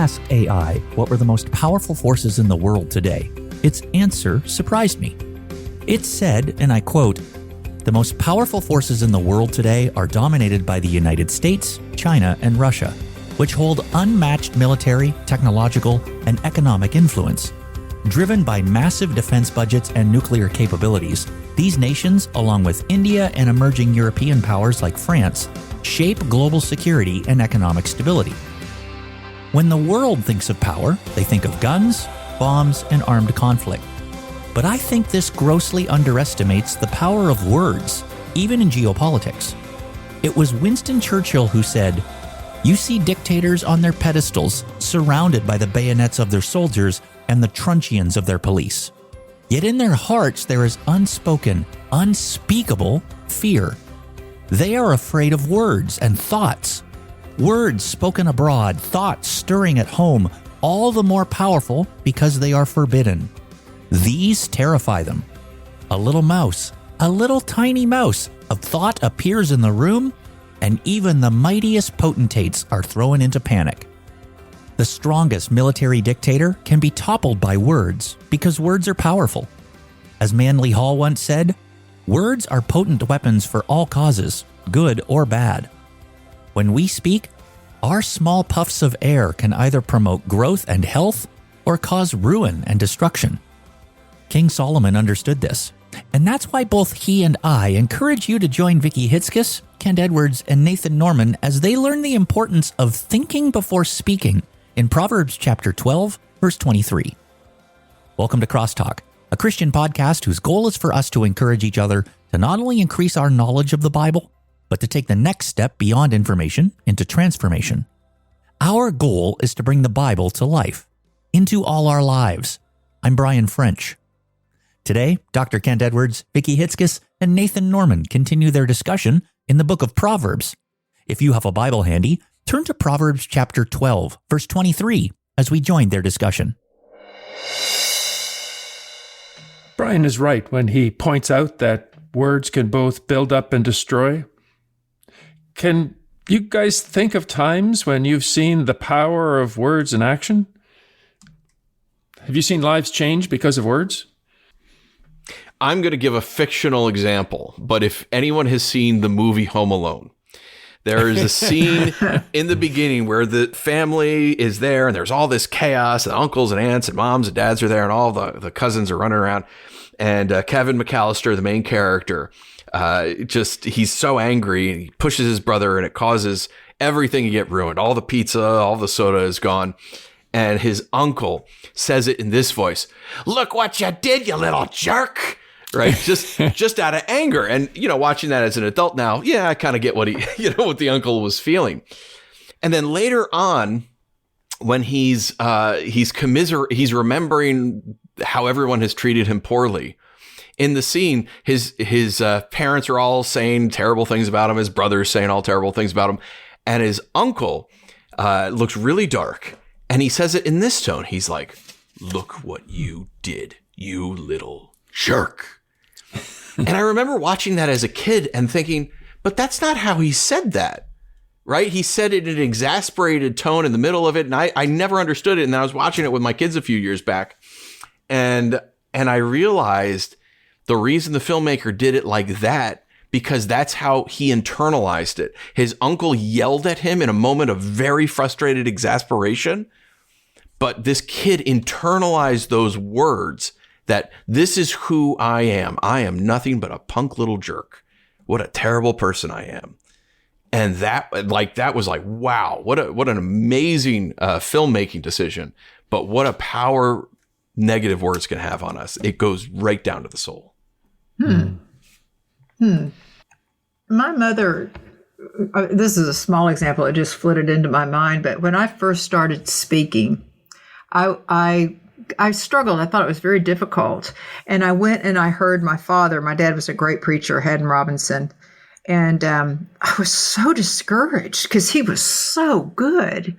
asked AI what were the most powerful forces in the world today, its answer surprised me. It said, and I quote, "The most powerful forces in the world today are dominated by the United States, China, and Russia, which hold unmatched military, technological, and economic influence. Driven by massive defense budgets and nuclear capabilities, these nations, along with India and emerging European powers like France, shape global security and economic stability. When the world thinks of power, they think of guns, bombs, and armed conflict. But I think this grossly underestimates the power of words, even in geopolitics. It was Winston Churchill who said, 'You see dictators on their pedestals, surrounded by the bayonets of their soldiers and the truncheons of their police. Yet in their hearts there is unspoken, unspeakable fear. They are afraid of words and thoughts. Words spoken abroad, thoughts stirring at home, all the more powerful because they are forbidden. These terrify them. A little mouse, a little tiny mouse of thought appears in the room, and even the mightiest potentates are thrown into panic. The strongest military dictator can be toppled by words because words are powerful. As Manly Hall once said, words are potent weapons for all causes, good or bad. When we speak, our small puffs of air can either promote growth and health or cause ruin and destruction. King Solomon understood this, and that's why both he and I encourage you to join Vicki Hitzges, Kent Edwards, and Nathan Norman as they learn the importance of thinking before speaking in Proverbs chapter 12, verse 23. Welcome to CrossTalk, a Christian podcast whose goal is for us to encourage each other to not only increase our knowledge of the Bible, but to take the next step beyond information into transformation. Our goal is to bring the Bible to life, into all our lives. I'm Brian French. Today, Dr. Kent Edwards, Vicki Hitzges, and Nathan Norman continue their discussion in the book of Proverbs. If you have a Bible handy, turn to Proverbs chapter 12, verse 23, as we join their discussion. Brian is right when he points out that words can both build up and destroy. Can you guys think of times when you've seen the power of words in action? Have you seen lives change because of words? I'm going to give a fictional example, but if anyone has seen the movie Home Alone, there is a scene in the beginning where the family is there and there's all this chaos and uncles and aunts and moms and dads are there and all the cousins are running around. And Kevin McAllister, the main character, he's so angry and he pushes his brother and it causes everything to get ruined. All the pizza, all the soda is gone. And his uncle says it in this voice, "Look what you did, you little jerk." Right. Just out of anger. And, watching that as an adult now, yeah, I kind of get what what the uncle was feeling. And then later on, when he's remembering how everyone has treated him poorly in the scene, his parents are all saying terrible things about him. His brother's saying all terrible things about him. And his uncle looks really dark. And he says it in this tone. He's like, "Look what you did, you little jerk." And I remember watching that as a kid and thinking, but that's not how he said that, right? He said it in an exasperated tone in the middle of it. And I never understood it. And I was watching it with my kids a few years back. And I realized the reason the filmmaker did it like that, because that's how he internalized it. His uncle yelled at him in a moment of very frustrated exasperation. But this kid internalized those words that this is who I am. I am nothing but a punk little jerk. What a terrible person I am. And that was like, wow, what an amazing filmmaking decision. But what a power negative words can have on us. It goes right down to the soul. My mother, this is a small example. It just flitted into my mind. But when I first started speaking, I struggled. I thought it was very difficult. And I went and I heard my dad was a great preacher, Haddon Robinson. And I was so discouraged because he was so good.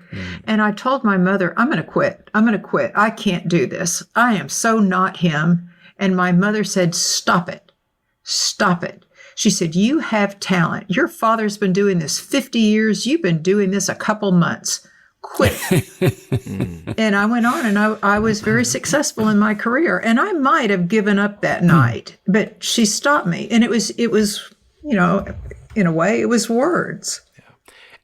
And I told my mother, I'm going to quit. I can't do this. I am so not him. And my mother said, stop it. She said, you have talent. Your father's been doing this 50 years. You've been doing this a couple months. quit. And I went on, and I was very successful in my career. And I might have given up that night, but she stopped me. And it was, in a way, it was words.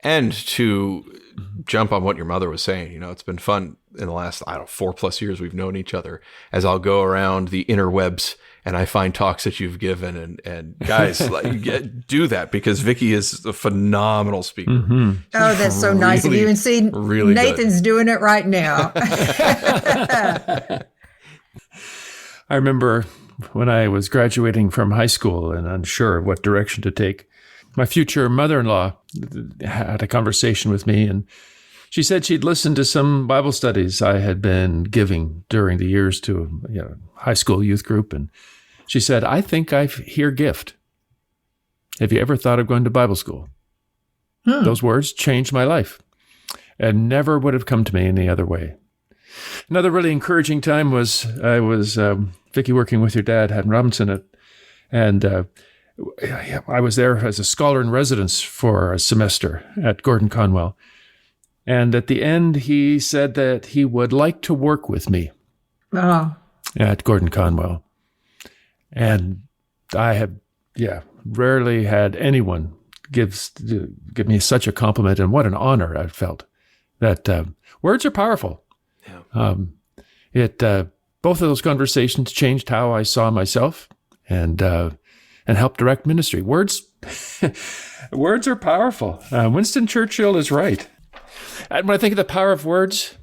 And to jump on what your mother was saying, it's been fun in the last, 4+ years we've known each other, as I'll go around the interwebs and I find talks that you've given, and guys, do that, because Vicki is a phenomenal speaker. Mm-hmm. Oh, that's so nice of you. And see, really Nathan's good. Doing it right now. I remember when I was graduating from high school and unsure of what direction to take, my future mother-in-law had a conversation with me, and she said she'd listened to some Bible studies I had been giving during the years to a high school youth group, and she said, "I think I hear gift. Have you ever thought of going to Bible school?" Those words changed my life and never would have come to me any other way. Another really encouraging time was I was Vicki working with your dad, Haddon Robinson, and I was there as a scholar in residence for a semester at Gordon Conwell. And at the end, he said that he would like to work with me at Gordon Conwell. And I have, rarely had anyone give me such a compliment, and what an honor I felt. That words are powerful. Yeah. Both of those conversations changed how I saw myself and helped direct ministry. Words are powerful. Winston Churchill is right. And when I think of the power of words,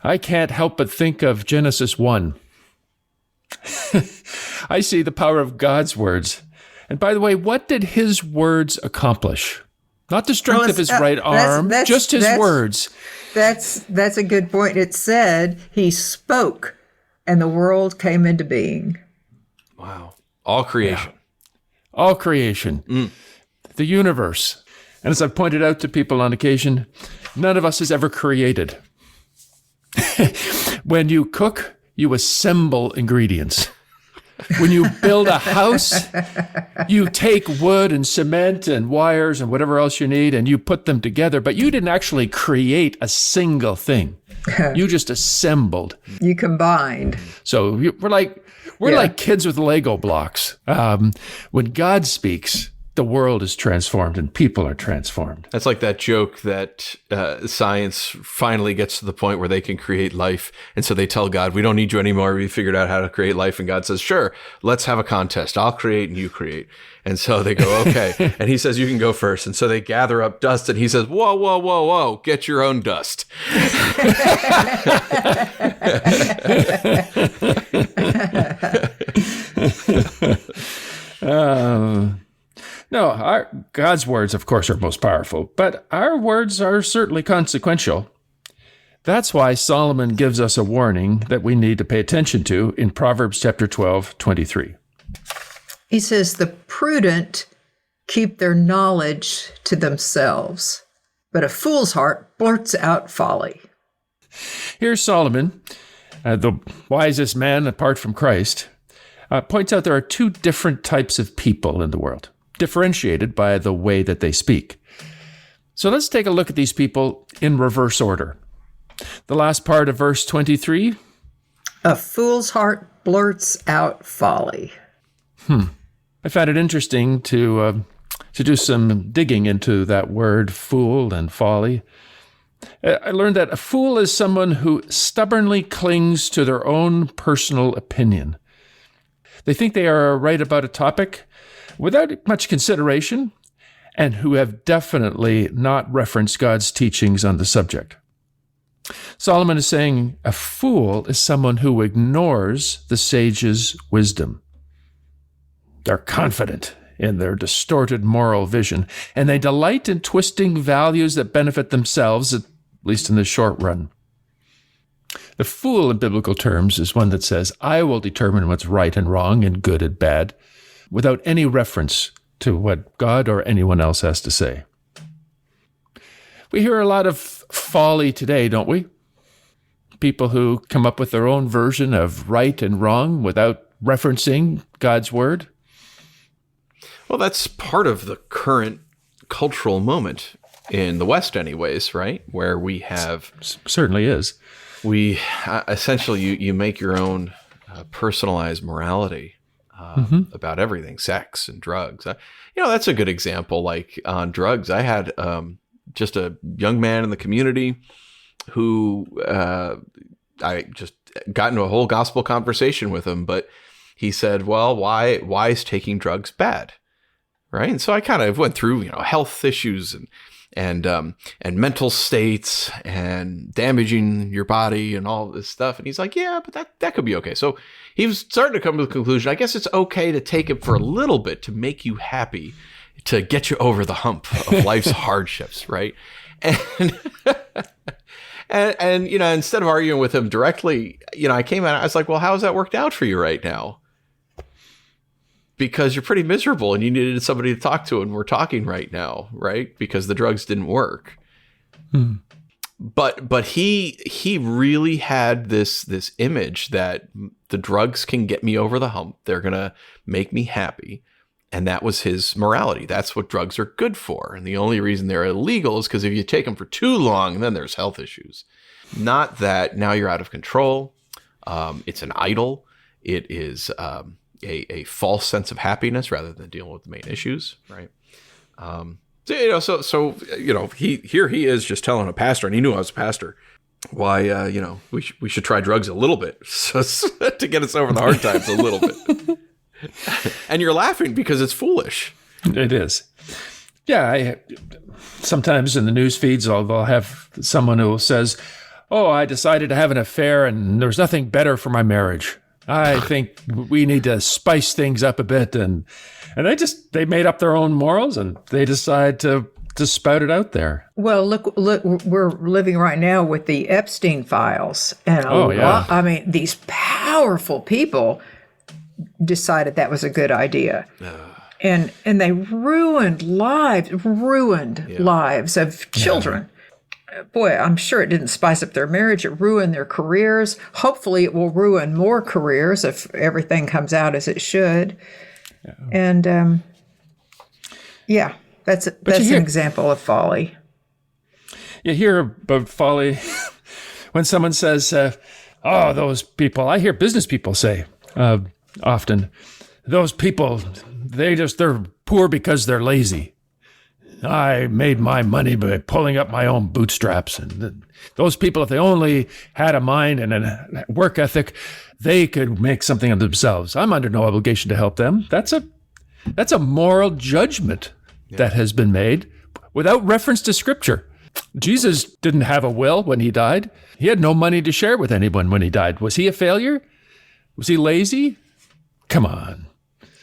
I can't help but think of Genesis 1. I see the power of God's words. And by the way, what did his words accomplish? Not the strength of his right arm, just his words. That's a good point. It said he spoke and the world came into being. Wow. All creation. Yeah. All creation. The universe. And as I've pointed out to people on occasion, none of us is ever created. When you cook, you assemble ingredients. When you build a house, you take wood and cement and wires and whatever else you need, and you put them together, but you didn't actually create a single thing. You just assembled. You combined. So we're like kids with Lego blocks. When God speaks, the world is transformed and people are transformed. That's like that joke that science finally gets to the point where they can create life. And so they tell God, we don't need you anymore. We figured out how to create life. And God says, sure, let's have a contest. I'll create and you create. And so they go, okay. And he says, you can go first. And so they gather up dust and he says, whoa, whoa, whoa, whoa, get your own dust. No, God's words, of course, are most powerful, but our words are certainly consequential. That's why Solomon gives us a warning that we need to pay attention to in Proverbs chapter 12:23. He says, the prudent keep their knowledge to themselves, but a fool's heart blurts out folly. Here's Solomon, the wisest man apart from Christ, points out there are two different types of people in the world, differentiated by the way that they speak. So let's take a look at these people in reverse order. The last part of verse 23. A fool's heart blurts out folly. I found it interesting to do some digging into that word fool and folly. I learned that a fool is someone who stubbornly clings to their own personal opinion. They think they are right about a topic without much consideration, and who have definitely not referenced God's teachings on the subject. Solomon is saying a fool is someone who ignores the sage's wisdom. They're confident in their distorted moral vision, and they delight in twisting values that benefit themselves, at least in the short run. The fool in biblical terms is one that says, I will determine what's right and wrong and good and bad, without any reference to what God or anyone else has to say. We hear a lot of folly today, don't we? People who come up with their own version of right and wrong without referencing God's word. Well, that's part of the current cultural moment. in the West anyways, right? Where we have... Certainly is. We essentially, you make your own personalized morality about everything, sex and drugs. That's a good example. Like on drugs, I had just a young man in the community who I just got into a whole gospel conversation with him, but he said, well, why is taking drugs bad? Right. And so I kind of went through, health issues and mental states and damaging your body and all this stuff. And he's like, yeah, but that could be okay. So he was starting to come to the conclusion, I guess it's okay to take it for a little bit to make you happy, to get you over the hump of life's hardships. Right. And, and instead of arguing with him directly, I came out, I was like, well, how's that worked out for you right now? Because you're pretty miserable and you needed somebody to talk to, and we're talking right now, right? Because the drugs didn't work. But he really had this image that the drugs can get me over the hump. They're gonna make me happy, and that was his morality. That's what drugs are good for. And the only reason they're illegal is because if you take them for too long, then there's health issues. Not that now you're out of control. It's an idol. It is a false sense of happiness rather than dealing with the main issues, right? So he is just telling a pastor, and he knew I was a pastor, why we should try drugs a little bit to get us over the hard times a little bit. And you're laughing because it's foolish. It is. Yeah, sometimes in the news feeds, I'll have someone who says, "Oh, I decided to have an affair, and there's nothing better for my marriage. I think we need to spice things up a bit," and they made up their own morals, and they decide to spout it out there. Well, look, we're living right now with the Epstein files, and these powerful people decided that was a good idea, and they ruined lives of children. Boy, I'm sure it didn't spice up their marriage. It ruined their careers. Hopefully it will ruin more careers if everything comes out as it should. Yeah. And that's an example of folly. You hear about folly when someone says, "Oh, those people." I hear business people say often, "Those people, they're poor because they're lazy. I made my money by pulling up my own bootstraps. And those people, if they only had a mind and a work ethic, they could make something of themselves. I'm under no obligation to help them." That's a moral judgment that has been made without reference to Scripture. Jesus didn't have a will when he died. He had no money to share with anyone when he died. Was he a failure? Was he lazy? Come on.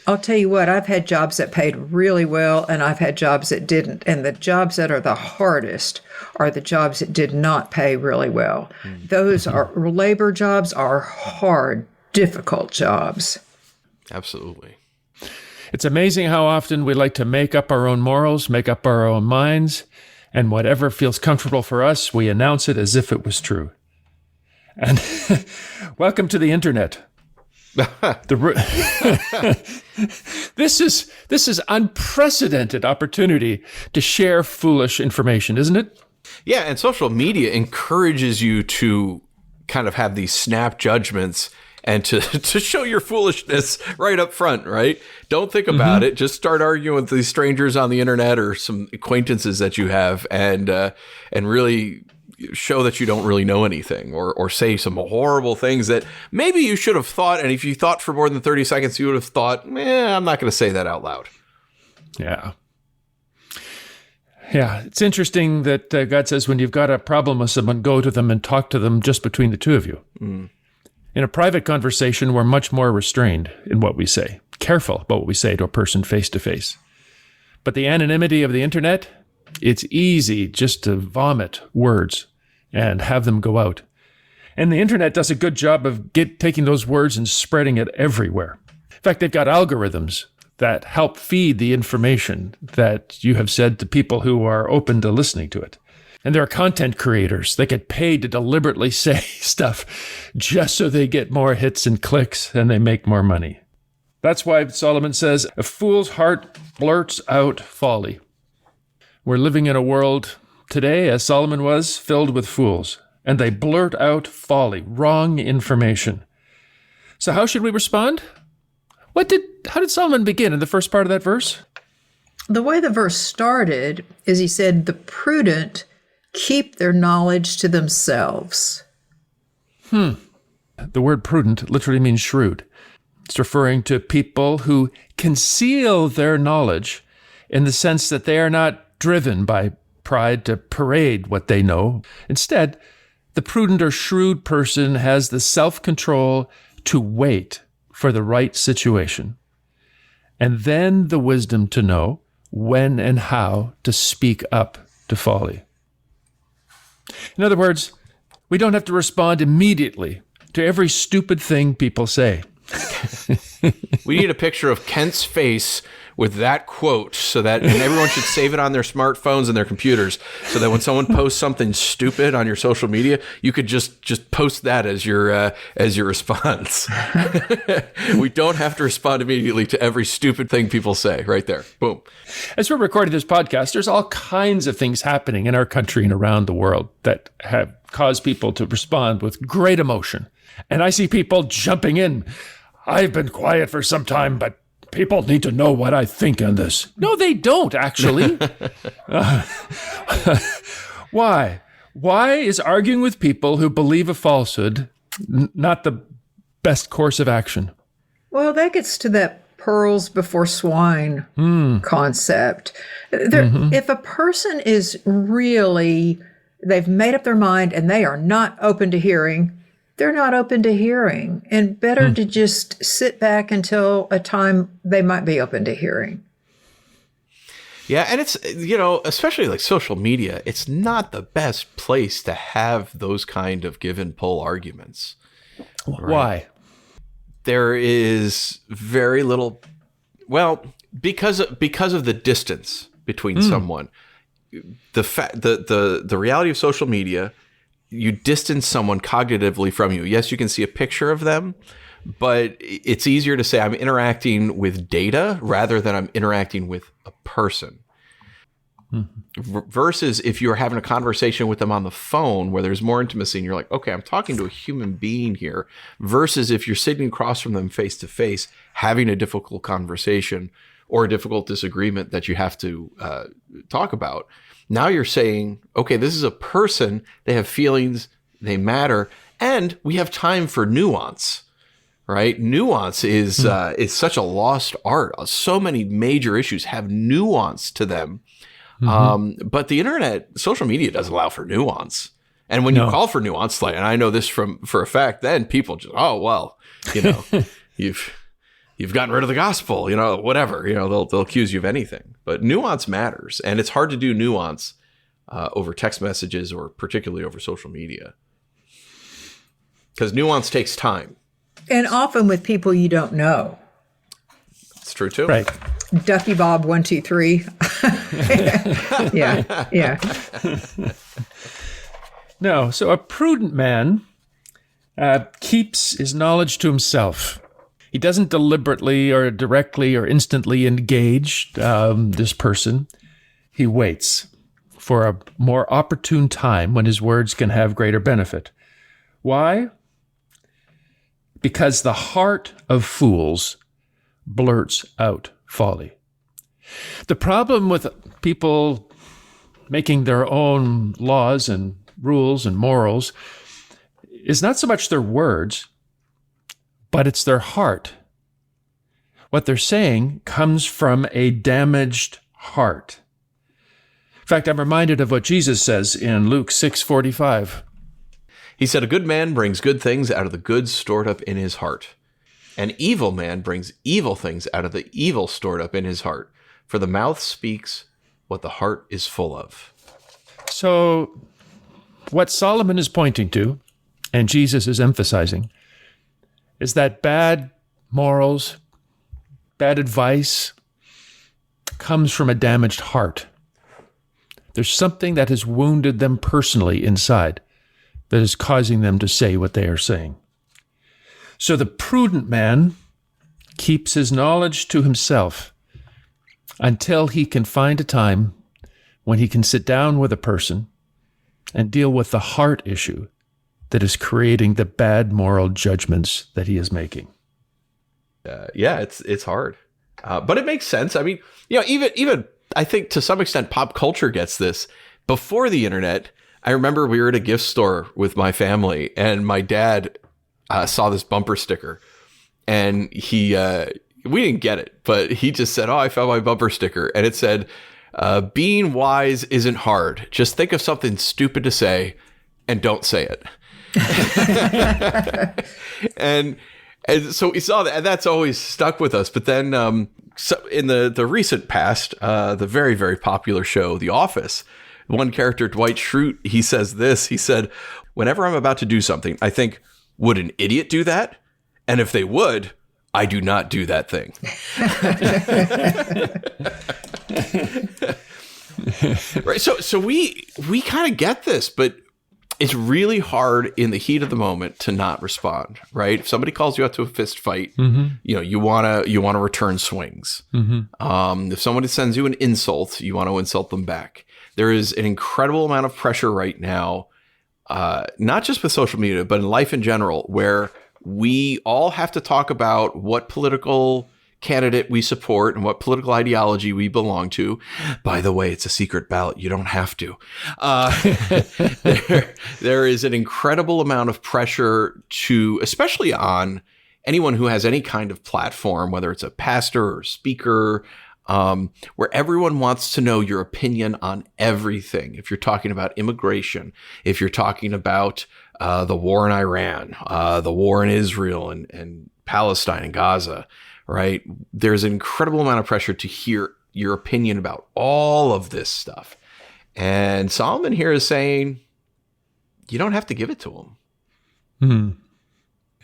I'll tell you what, I've had jobs that paid really well, and I've had jobs that didn't. And the jobs that are the hardest are the jobs that did not pay really well. Those labor jobs are hard, difficult jobs. Absolutely. It's amazing how often we like to make up our own morals, make up our own minds, and whatever feels comfortable for us, we announce it as if it was true. And welcome to the internet. This is unprecedented opportunity to share foolish information, isn't it? Yeah, and social media encourages you to kind of have these snap judgments and to show your foolishness right up front, right? Don't think about it. Just start arguing with these strangers on the internet or some acquaintances that you have, and really show that you don't really know anything, or say some horrible things that maybe you should have thought. And if you thought for more than 30 seconds, you would have thought, I'm not going to say that out loud. Yeah. Yeah. It's interesting that God says when you've got a problem with someone, go to them and talk to them just between the two of you. In a private conversation, we're much more restrained in what we say, careful about what we say to a person face to face. But the anonymity of the internet, it's easy just to vomit words and have them go out. And the internet does a good job of taking those words and spreading it everywhere. In fact, they've got algorithms that help feed the information that you have said to people who are open to listening to it. And there are content creators that get paid to deliberately say stuff just so they get more hits and clicks and they make more money. That's why Solomon says, a fool's heart blurts out folly. We're living in a world today, as Solomon was, filled with fools, and they blurt out folly, wrong information. So how should we respond? How did Solomon begin in the first part of that verse? The way the verse started is he said, the prudent keep their knowledge to themselves. The word prudent literally means shrewd. It's referring to people who conceal their knowledge in the sense that they are not driven by pride to parade what they know. Instead, the prudent or shrewd person has the self-control to wait for the right situation, and then the wisdom to know when and how to speak up to folly. In other words, we don't have to respond immediately to every stupid thing people say. We need a picture of Kent's face with that quote and everyone should save it on their smartphones and their computers so that when someone posts something stupid on your social media, you could just post that as your response. We don't have to respond immediately to every stupid thing people say. Right there. Boom. As we're recording this podcast, there's all kinds of things happening in our country and around the world that have caused people to respond with great emotion. And I see people jumping in. I've been quiet for some time, but people need to know what I think on this. No, they don't, actually. Why? Why is arguing with people who believe a falsehood not the best course of action? Well, that gets to that pearls before swine concept. If a person is really, they've made up their mind and they are not open to hearing, they're not open to hearing, and better to just sit back until a time they might be open to hearing. Yeah, and it's, especially like social media, it's not the best place to have those kind of give and pull arguments. Right? Why? There is very little, because of the distance between someone. The reality of social media, you distance someone cognitively from you. Yes, you can see a picture of them, but it's easier to say I'm interacting with data rather than I'm interacting with a person. Versus if you're having a conversation with them on the phone where there's more intimacy and you're like, okay, I'm talking to a human being here, versus if you're sitting across from them face to face, having a difficult conversation or a difficult disagreement that you have to talk about. Now you're saying, okay, this is a person, they have feelings, they matter, and we have time for nuance, right? Nuance is such a lost art. So many major issues have nuance to them. But the internet, social media doesn't allow for nuance. And when you call for nuance, and I know this for a fact, then people just, you've gotten rid of the gospel, whatever, they'll accuse you of anything. But nuance matters. And it's hard to do nuance over text messages or particularly over social media. Because nuance takes time. And often with people you don't know. It's true too. Right. Ducky Bob 1 2 3. Yeah. No, so a prudent man keeps his knowledge to himself. He doesn't deliberately or directly or instantly engage this person. He waits for a more opportune time when his words can have greater benefit. Why? Because the heart of fools blurts out folly. The problem with people making their own laws and rules and morals is not so much their words, but it's their heart. What they're saying comes from a damaged heart. In fact, I'm reminded of what Jesus says in Luke 6:45. He said, a good man brings good things out of the goods stored up in his heart. An evil man brings evil things out of the evil stored up in his heart. For the mouth speaks what the heart is full of. So what Solomon is pointing to, and Jesus is emphasizing, is that bad morals, bad advice comes from a damaged heart. There's something that has wounded them personally inside that is causing them to say what they are saying. So the prudent man keeps his knowledge to himself until he can find a time when he can sit down with a person and deal with the heart issue that is creating the bad moral judgments that he is making. It's hard, but it makes sense. I mean, even I think to some extent pop culture gets this. Before the internet, I remember we were at a gift store with my family, and my dad saw this bumper sticker, and we didn't get it, but he just said, "Oh, I found my bumper sticker," and it said, "Being wise isn't hard. Just think of something stupid to say, and don't say it." and so we saw that, and that's always stuck with us. But then, so in the recent past, the very, very popular show, The Office, one character, Dwight Schrute, he says this. He said, "Whenever I'm about to do something, I think, would an idiot do that? And if they would, I do not do that thing." Right. So we kind of get this, but it's really hard in the heat of the moment to not respond, right? If somebody calls you out to a fist fight, you want to return swings. If somebody sends you an insult, you want to insult them back. There is an incredible amount of pressure right now, not just with social media, but in life in general, where we all have to talk about what political candidate we support and what political ideology we belong to. By the way, it's a secret ballot. You don't have to. There is an incredible amount of pressure especially on anyone who has any kind of platform, whether it's a pastor or speaker, where everyone wants to know your opinion on everything. If you're talking about immigration, if you're talking about the war in Iran, the war in Israel and Palestine and Gaza, right? There's an incredible amount of pressure to hear your opinion about all of this stuff. And Solomon here is saying, you don't have to give it to him.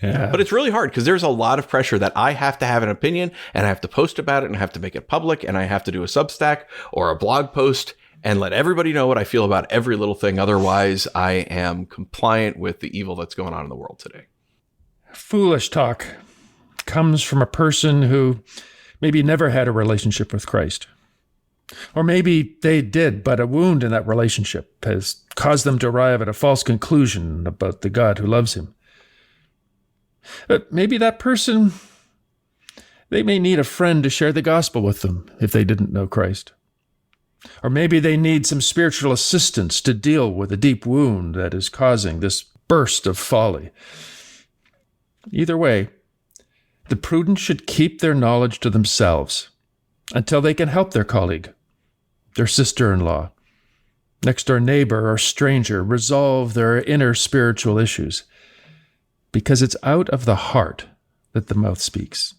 Yeah. But it's really hard because there's a lot of pressure that I have to have an opinion, and I have to post about it, and I have to make it public, and I have to do a Substack or a blog post and let everybody know what I feel about every little thing. Otherwise, I am compliant with the evil that's going on in the world today. Foolish talk comes from a person who maybe never had a relationship with Christ. Or maybe they did, but a wound in that relationship has caused them to arrive at a false conclusion about the God who loves him. But maybe that person, they may need a friend to share the gospel with them if they didn't know Christ. Or maybe they need some spiritual assistance to deal with a deep wound that is causing this burst of folly. Either way, the prudent should keep their knowledge to themselves until they can help their colleague, their sister-in-law, next-door neighbor or stranger resolve their inner spiritual issues, because it's out of the heart that the mouth speaks.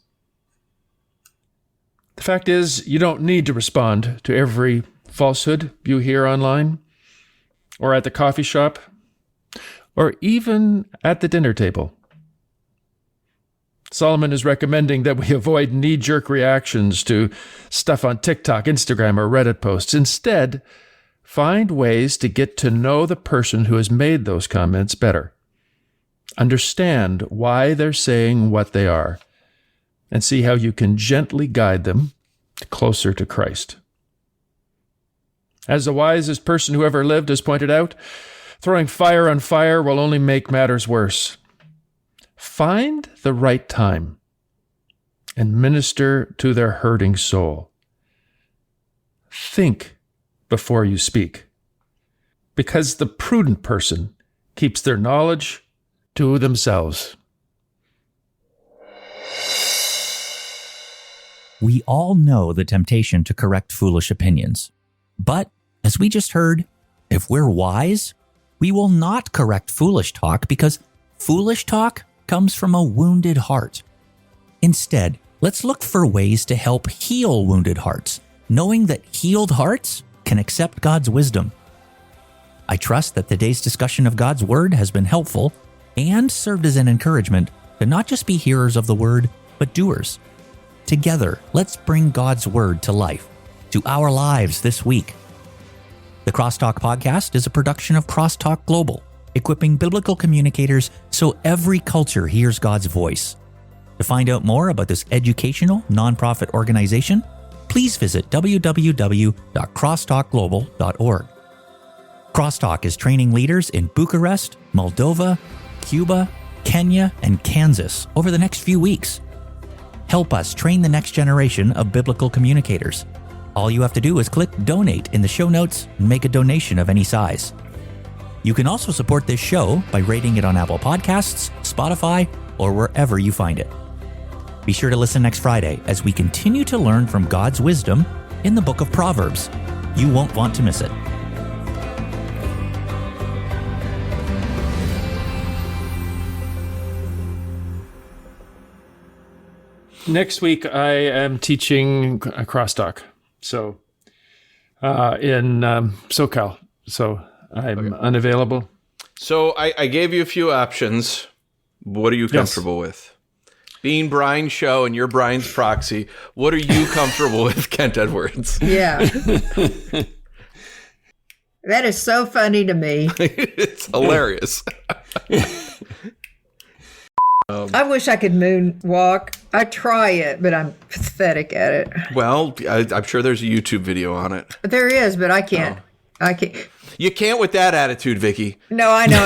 The fact is, you don't need to respond to every falsehood you hear online, or at the coffee shop, or even at the dinner table. Solomon is recommending that we avoid knee-jerk reactions to stuff on TikTok, Instagram, or Reddit posts. Instead, find ways to get to know the person who has made those comments better. Understand why they're saying what they are, and see how you can gently guide them closer to Christ. As the wisest person who ever lived has pointed out, throwing fire on fire will only make matters worse. Find the right time and minister to their hurting soul. Think before you speak, because the prudent person keeps their knowledge to themselves. We all know the temptation to correct foolish opinions. But, as we just heard, if we're wise, we will not correct foolish talk because foolish talk comes from a wounded heart. Instead, let's look for ways to help heal wounded hearts, knowing that healed hearts can accept God's wisdom. I trust that today's discussion of God's Word has been helpful and served as an encouragement to not just be hearers of the Word, but doers. Together, let's bring God's Word to life, to our lives this week. The CrossTalk podcast is a production of CrossTalk Global, equipping biblical communicators so every culture hears God's voice. To find out more about this educational nonprofit organization, please visit www.crosstalkglobal.org. CrossTalk is training leaders in Bucharest, Moldova, Cuba, Kenya, and Kansas over the next few weeks. Help us train the next generation of biblical communicators. All you have to do is click Donate in the show notes and make a donation of any size. You can also support this show by rating it on Apple Podcasts, Spotify, or wherever you find it. Be sure to listen next Friday as we continue to learn from God's wisdom in the book of Proverbs. You won't want to miss it. Next week, I am teaching CrossTalk. So in SoCal. So I'm unavailable. So I gave you a few options. What are you comfortable with? Being Brian's show and you're Brian's proxy, what are you comfortable with, Kent Edwards? Yeah. That is so funny to me. It's hilarious. I wish I could moonwalk. I try it, but I'm pathetic at it. Well, I'm sure there's a YouTube video on it. There is, but I can't. I can't. You can't with that attitude, Vicki. No, I know.